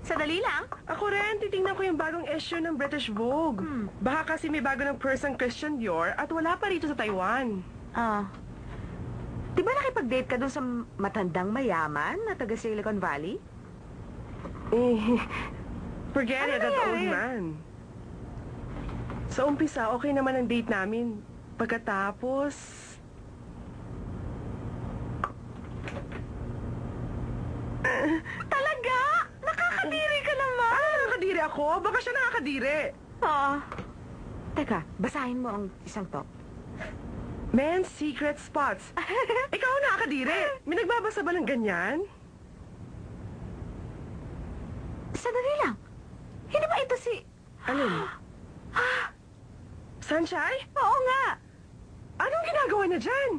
Sadali lang. Ako rin, titingnan ko yung bagong issue ng British Vogue. Baka kasi may bago ng person Christian Dior at wala pa rito sa Taiwan. Di ba nakipag-date ka dun sa matandang mayaman na taga Silicon Valley? Forget it, that old man. Sa umpisa, okay naman ang date namin. Pagkatapos... Talaga? Nakakadiri ka naman! Nakakadiri ako? Baka siya nakakadiri. Oo. Teka, basahin mo ang isang top. Men's secret spots. Ikaw nakakadiri. May nagbabasa ba ng ganyan? Sandali lang. Hindi ba ito si... Alin? Sunshine? Oo nga. Anong ginagawa niya dyan?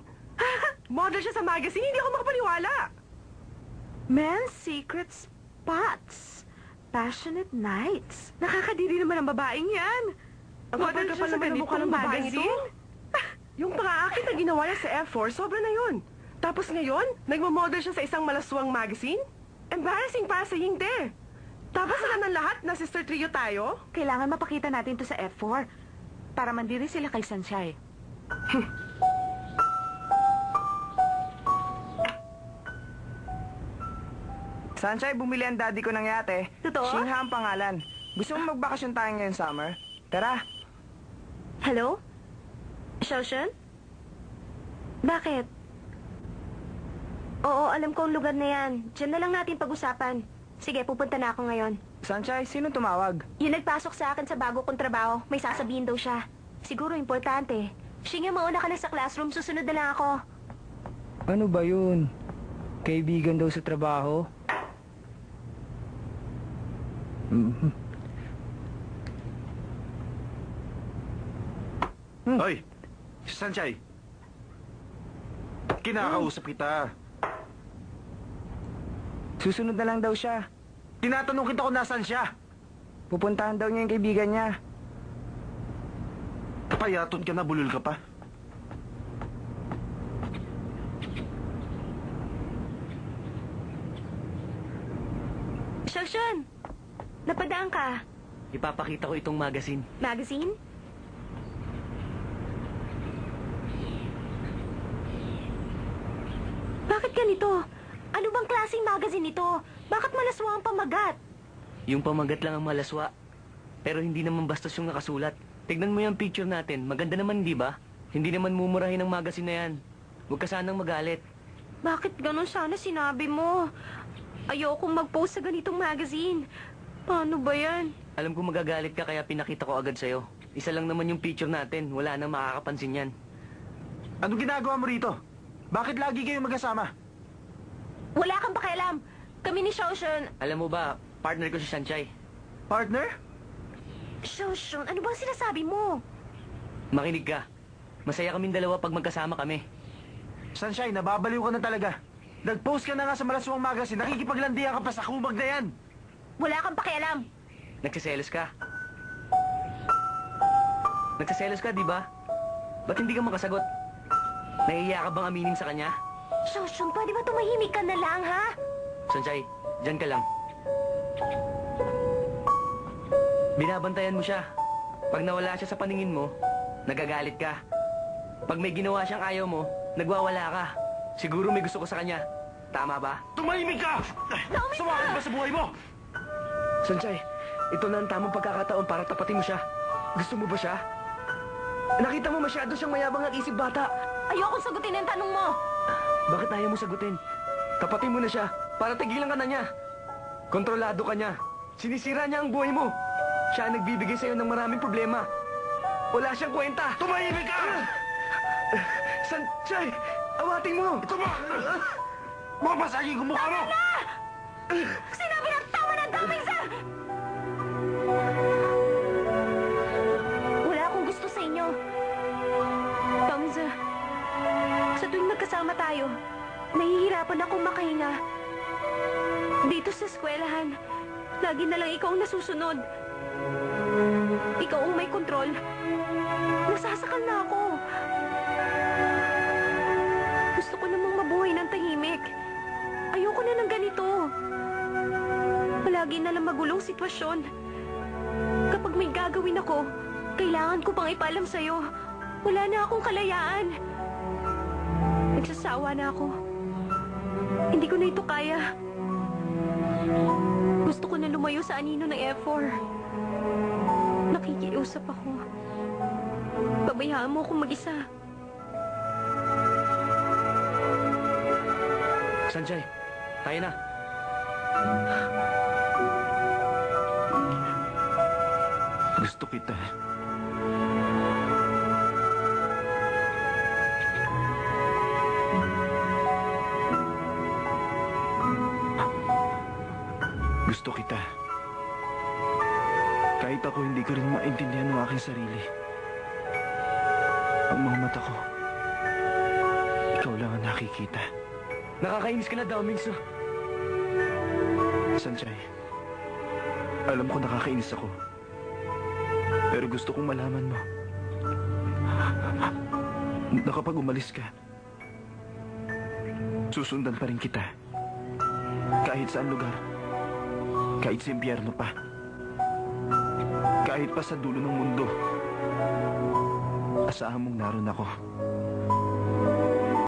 Model siya sa magazine, hindi ako makapaniwala. Men's secret spots. Passionate nights. Nakakadiri naman ang babaeng yan. Ang Model kapal siya sa naman ang mukha ng ganitong babaeng ito. magazine. Yung pang-aakit na ginawa niya sa F4, sobra na yun. Tapos ngayon, nagmamodel siya sa isang malaswang magazine? Embarrassing para sa hinte. Tapos alam ng lahat na sister trio tayo? Kailangan mapakita natin to sa F4 para mandiri sila kay Sanchay. Sanchay, bumili ang daddy ko ng yate. Totoo? Shingha ang pangalan. Gusto mo magbakasyon tayo ngayon summer? Tara. Hello? Shoshan? Bakit? Oo, alam ko ang lugar na yan. Diyan na lang natin pag-usapan. Sige, pupunta na ako ngayon. Sanchay, sino tumawag? Yung nagpasok sa akin sa bago kong trabaho, may sasabihin daw siya. Siguro importante. Sige, mauna ka na sa classroom, susunod na lang ako. Ano ba yun? Kaibigan daw sa trabaho? Hoy! Si Sanchay! Kinakausap kita. Susunod na lang daw siya. Tinatanong kita kung nasaan siya. Pupuntahan daw niya yung kaibigan niya. Kapayaton ka na, bulol ka pa. Shoshan! Napadaan ka. Ipapakita ko itong magazine. Magazine? Bakit ganito? Ano bang klaseng magazine ito? Bakit malaswa ang pamagat? Yung pamagat lang ang malaswa. Pero hindi naman bastos yung nakasulat. Tignan mo yung picture natin. Maganda naman, di ba? Hindi naman mumurahin ang magazine na yan. Huwag ka sanang magalit. Bakit ganun sana sinabi mo? Ayokong mag-post sa ganitong magazine. Paano ba yan? Alam ko magagalit ka kaya pinakita ko agad sa'yo. Isa lang naman yung picture natin. Wala nang makakapansin yan. Anong ginagawa mo rito? Bakit lagi kayo magkasama? Wala kang pakialam. Kami ni Shoshan. Alam mo ba, partner ko si Sanchay. Partner? Shoshan, ano bang sinasabi mo? Makinig ka. Masaya kaming dalawa pag magkasama kami. Sunshine, nababaliw ka na talaga. Nag-post ka na nga sa Malaswang Magazine. Nakikipaglandian ka pa sa kumag na yan. Wala kang pakialam. Nagsiselos ka. Nagsiselos ka, di ba? Ba't hindi ka makasagot? Nahihiya ka bang aminin sa kanya? Shoshan, pwede ba tumahimik ka na lang, ha? Sanchay, dyan ka lang. Binabantayan mo siya. Pag nawala siya sa paningin mo, nagagalit ka. Pag may ginawa siyang ayaw mo, nagwawala ka. Siguro may gusto ko sa kanya. Tama ba? Tumahimik ka! Sumakit ba sa buhay mo? Sanchay, ito na ang tamang pagkakataon para tapatin mo siya. Gusto mo ba siya? Nakita mo masyado siyang mayabang at isip bata. Ayokong sagutin ang tanong mo. Bakit ayaw mo sagutin? Tapatin mo na siya para tigilan ka na niya. Kontrolado ka niya. Sinisira niya ang buhay mo. Siya ang nagbibigay sa'yo ng maraming problema. Wala siyang kwenta. Tumahimik ka! Sanchay, awating mo! Ito mo! Mapasagin ko mukha mo! Sinabi na tama na daming sa... Wala akong gusto sa inyo. Tomza, sa tuwing magkasama tayo, nahihirapan akong makahinga. Dito sa eskwelahan, lagi na lang ikaw ang nasusunod. Ikaw ang may kontrol. Nasasakal na ako. Gusto ko namang mabuhay ng tahimik. Ayoko na ng ganito. Palagi lagi na lang magulong sitwasyon. Kapag may gagawin ako, kailangan ko pang ipaalam sa'yo. Wala na akong kalayaan. Nagsasawa na ako. Hindi ko na ito kaya. Gusto ko na lumayo sa anino ng F4. Nakikiusap ako. Pabayaan mo akong mag-isa. Sanjay, tayo na. Gusto kita. Gusto kita. Kahit ako hindi ko rin maintindihan ng aking sarili. Ang mga mata ko, ikaw lang ang nakikita. Nakakainis ka na daw, Minso. Sanjay, alam ko nakakainis ako. Pero gusto kong malaman mo na kapag umalis ka, susundan pa rin kita. Kahit saan lugar, kahit sa impyerno pa, kahit pa sa dulo ng mundo, asahan mong naroon ako.